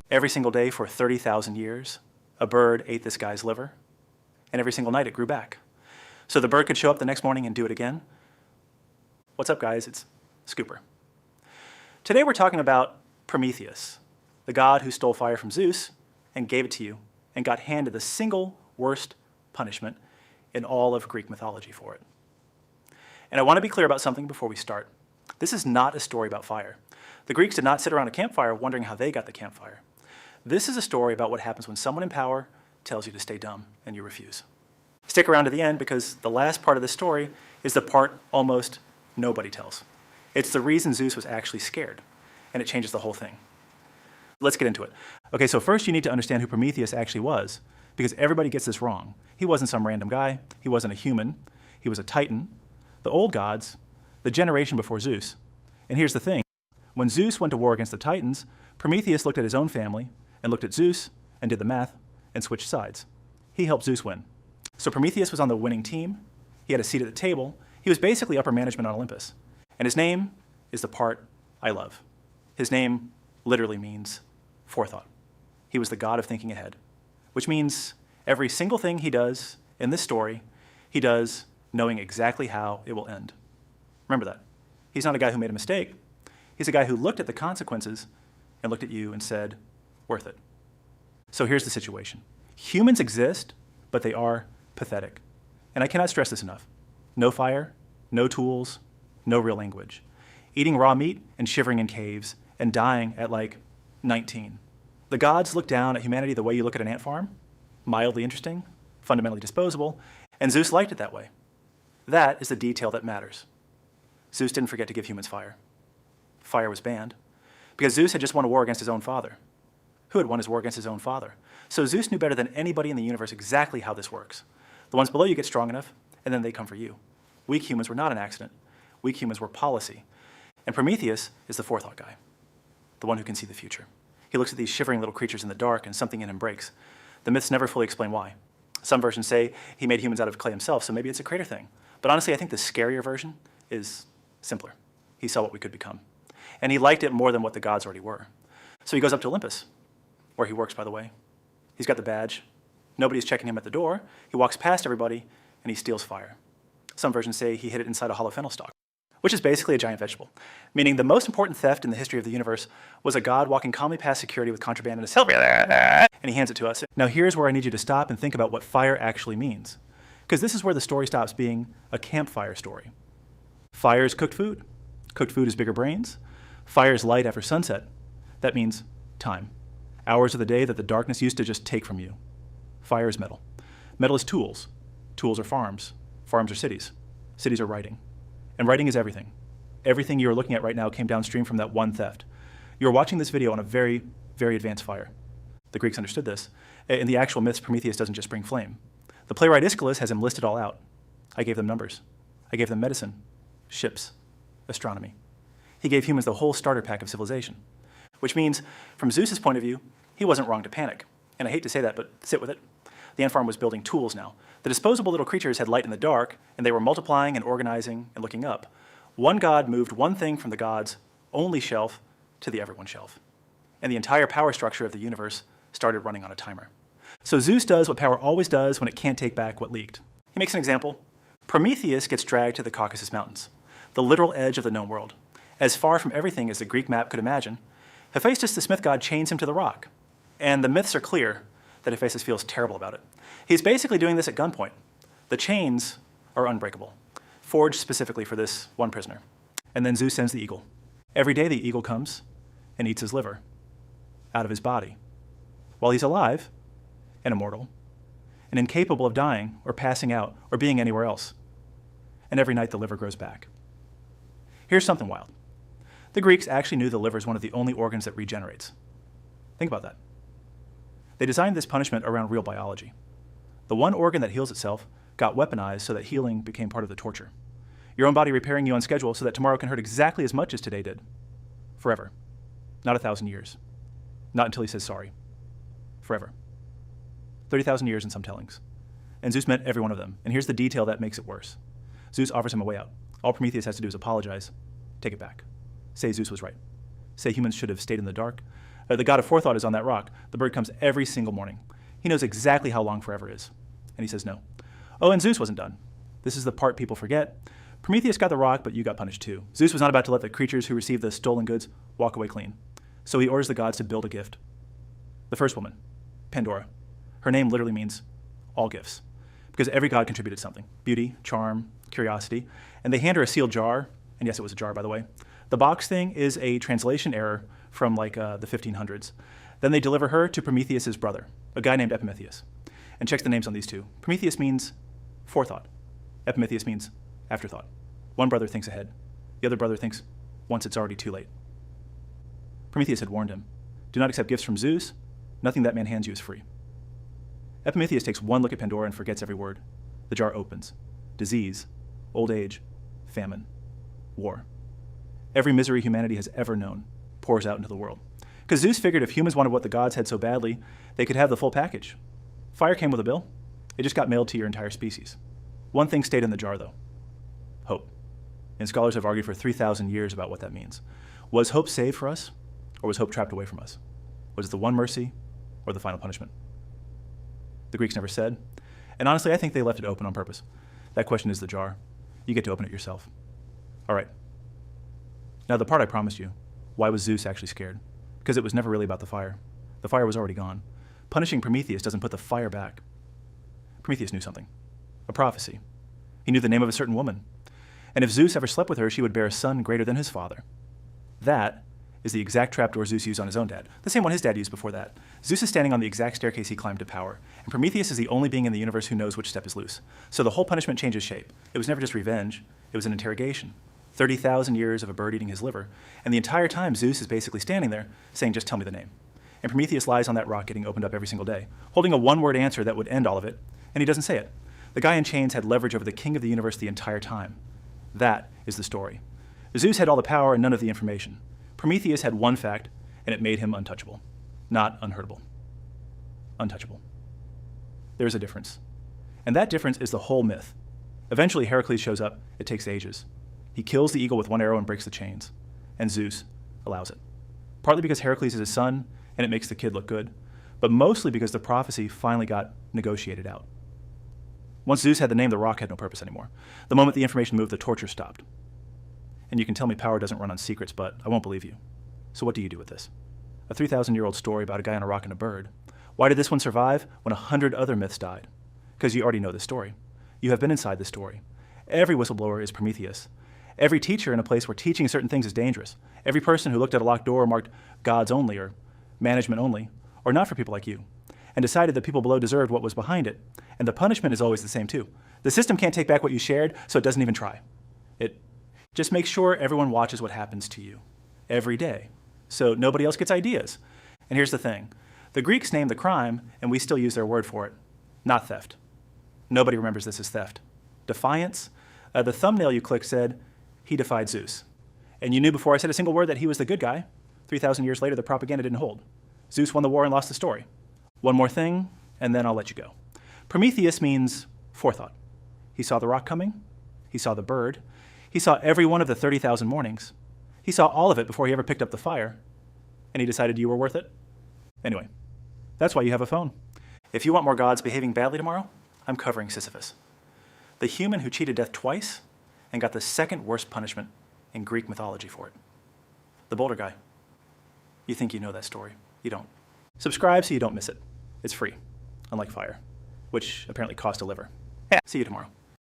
Every single day for 30,000 years, a bird ate this guy's liver, and every single night it grew back. So the bird could show up the next morning and do it again. What's up, guys? It's Scooper. Today we're talking about Prometheus, the god who stole fire from Zeus and gave it to you and got handed the single worst punishment in all of Greek mythology for it. And I want to be clear about something before we start. This is not a story about fire. The Greeks did not sit around a campfire wondering how they got the campfire. This is a story about what happens when someone in power tells you to stay dumb and you refuse. Stick around to the end because the last part of this story is the part almost nobody tells. It's the reason Zeus was actually scared, and it changes the whole thing. Let's get into it. Okay, so first you need to understand who Prometheus actually was, because everybody gets this wrong. He wasn't some random guy. He wasn't a human. He was a titan, the old gods, the generation before Zeus. And here's the thing. When Zeus went to war against the Titans, Prometheus looked at his own family and looked at Zeus and did the math and switched sides. He helped Zeus win. So Prometheus was on the winning team. He had a seat at the table. He was basically upper management on Olympus. And his name is the part I love. His name literally means forethought. He was the god of thinking ahead, which means every single thing he does in this story, he does knowing exactly how it will end. Remember that. He's not a guy who made a mistake. He's a guy who looked at the consequences and looked at you and said, worth it. So here's the situation. Humans exist, but they are pathetic. And I cannot stress this enough. No fire, no tools, no real language. Eating raw meat and shivering in caves and dying at like 19. The gods look down at humanity the way you look at an ant farm. Mildly interesting, fundamentally disposable, and Zeus liked it that way. That is the detail that matters. Zeus didn't forget to give humans fire. Fire was banned because Zeus had just won a war against his own father. Who had won his war against his own father? So Zeus knew better than anybody in the universe exactly how this works. The ones below you get strong enough, and then they come for you. Weak humans were not an accident. Weak humans were policy. And Prometheus is the forethought guy, the one who can see the future. He looks at these shivering little creatures in the dark, and something in him breaks. The myths never fully explain why. Some versions say he made humans out of clay himself, so maybe it's a crater thing. But honestly, I think the scarier version is simpler. He saw what we could become. And he liked it more than what the gods already were. So he goes up to Olympus, where he works, by the way. He's got the badge. Nobody's checking him at the door. He walks past everybody, and he steals fire. Some versions say he hid it inside a hollow fennel stalk, which is basically a giant vegetable, meaning the most important theft in the history of the universe was a god walking calmly past security with contraband in a silver, and he hands it to us. Now here's where I need you to stop and think about what fire actually means, because this is where the story stops being a campfire story. Fire is cooked food. Cooked food is bigger brains. Fire is light after sunset. That means time. Hours of the day that the darkness used to just take from you. Fire is metal. Metal is tools. Tools are farms. Farms are cities. Cities are writing. And writing is everything. Everything you're looking at right now came downstream from that one theft. You're watching this video on a very, very advanced fire. The Greeks understood this. In the actual myths, Prometheus doesn't just bring flame. The playwright Aeschylus has him listed all out. I gave them numbers. I gave them medicine, ships, astronomy. He gave humans the whole starter pack of civilization, which means, from Zeus's point of view, he wasn't wrong to panic. And I hate to say that, but sit with it. The ant farm was building tools now. The disposable little creatures had light in the dark, and they were multiplying and organizing and looking up. One god moved one thing from the god's only shelf to the everyone shelf. And the entire power structure of the universe started running on a timer. So Zeus does what power always does when it can't take back what leaked. He makes an example. Prometheus gets dragged to the Caucasus Mountains, the literal edge of the known world. As far from everything as the Greek map could imagine, Hephaestus the smith god chains him to the rock. And the myths are clear that Hephaestus feels terrible about it. He's basically doing this at gunpoint. The chains are unbreakable, forged specifically for this one prisoner. And then Zeus sends the eagle. Every day the eagle comes and eats his liver out of his body, while he's alive and immortal and incapable of dying or passing out or being anywhere else. And every night the liver grows back. Here's something wild. The Greeks actually knew the liver is one of the only organs that regenerates. Think about that. They designed this punishment around real biology. The one organ that heals itself got weaponized so that healing became part of the torture. Your own body repairing you on schedule so that tomorrow can hurt exactly as much as today did. Forever. Not 1,000 years. Not until he says sorry. Forever. 30,000 years in some tellings. And Zeus meant every one of them. And here's the detail that makes it worse. Zeus offers him a way out. All Prometheus has to do is apologize, take it back. Say Zeus was right. Say humans should have stayed in the dark, The god of forethought is on that rock. The bird comes every single morning. He knows exactly how long forever is. And he says no. Oh, and Zeus wasn't done. This is the part people forget. Prometheus got the rock, but you got punished too. Zeus was not about to let the creatures who received the stolen goods walk away clean. So he orders the gods to build a gift. The first woman, Pandora. Her name literally means all gifts, because every god contributed something: beauty, charm, curiosity. And they hand her a sealed jar, and yes, it was a jar, by the way. The box thing is a translation error from the 1500s. Then they deliver her to Prometheus' brother, a guy named Prometheus, and checks the names on these two. Prometheus means forethought. Prometheus means afterthought. One brother thinks ahead. The other brother thinks once it's already too late. Prometheus had warned him, do not accept gifts from Zeus. Nothing that man hands you is free. Prometheus takes one look at Pandora and forgets every word. The jar opens. Disease, old age, famine, war. Every misery humanity has ever known pours out into the world. Because Zeus figured if humans wanted what the gods had so badly, they could have the full package. Fire came with a bill. It just got mailed to your entire species. One thing stayed in the jar, though: hope. And scholars have argued for 3,000 years about what that means. Was hope saved for us, or was hope trapped away from us? Was it the one mercy, or the final punishment? The Greeks never said, and honestly, I think they left it open on purpose. That question is the jar. You get to open it yourself. All right. Now, the part I promised you. Why was Zeus actually scared? Because it was never really about the fire. The fire was already gone. Punishing Prometheus doesn't put the fire back. Prometheus knew something. A prophecy. He knew the name of a certain woman. And if Zeus ever slept with her, she would bear a son greater than his father. That is the exact trapdoor Zeus used on his own dad. The same one his dad used before that. Zeus is standing on the exact staircase he climbed to power. And Prometheus is the only being in the universe who knows which step is loose. So the whole punishment changes shape. It was never just revenge. It was an interrogation. 30,000 years of a bird eating his liver. And the entire time, Zeus is basically standing there saying, just tell me the name. And Prometheus lies on that rock getting opened up every single day, holding a one-word answer that would end all of it. And he doesn't say it. The guy in chains had leverage over the king of the universe the entire time. That is the story. Zeus had all the power and none of the information. Prometheus had one fact, and it made him untouchable. Not unhurtable. Untouchable. There is a difference. And that difference is the whole myth. Eventually, Heracles shows up. It takes ages. He kills the eagle with one arrow and breaks the chains. And Zeus allows it. Partly because Heracles is his son, and it makes the kid look good, but mostly because the prophecy finally got negotiated out. Once Zeus had the name, the rock had no purpose anymore. The moment the information moved, the torture stopped. And you can tell me power doesn't run on secrets, but I won't believe you. So what do you do with this? A 3,000-year-old story about a guy on a rock and a bird. Why did this one survive when 100 other myths died? Because you already know this story. You have been inside this story. Every whistleblower is Prometheus. Every teacher in a place where teaching certain things is dangerous. Every person who looked at a locked door marked gods only or management only, or not for people like you, and decided that people below deserved what was behind it. And the punishment is always the same too. The system can't take back what you shared, so it doesn't even try. It just makes sure everyone watches what happens to you every day, so nobody else gets ideas. And here's the thing. The Greeks named the crime, and we still use their word for it. Not theft. Nobody remembers this as theft. Defiance. The thumbnail you clicked said, he defied Zeus. And you knew before I said a single word that he was the good guy. 3,000 years later, the propaganda didn't hold. Zeus won the war and lost the story. One more thing, and then I'll let you go. Prometheus means forethought. He saw the rock coming. He saw the bird. He saw every one of the 30,000 mornings. He saw all of it before he ever picked up the fire. And he decided you were worth it. Anyway, that's why you have a phone. If you want more gods behaving badly tomorrow, I'm covering Sisyphus, the human who cheated death twice and got the second worst punishment in Greek mythology for it. The boulder guy. You think you know that story. You don't. Subscribe so you don't miss it. It's free, unlike fire, which apparently cost a liver. Yeah, see you tomorrow.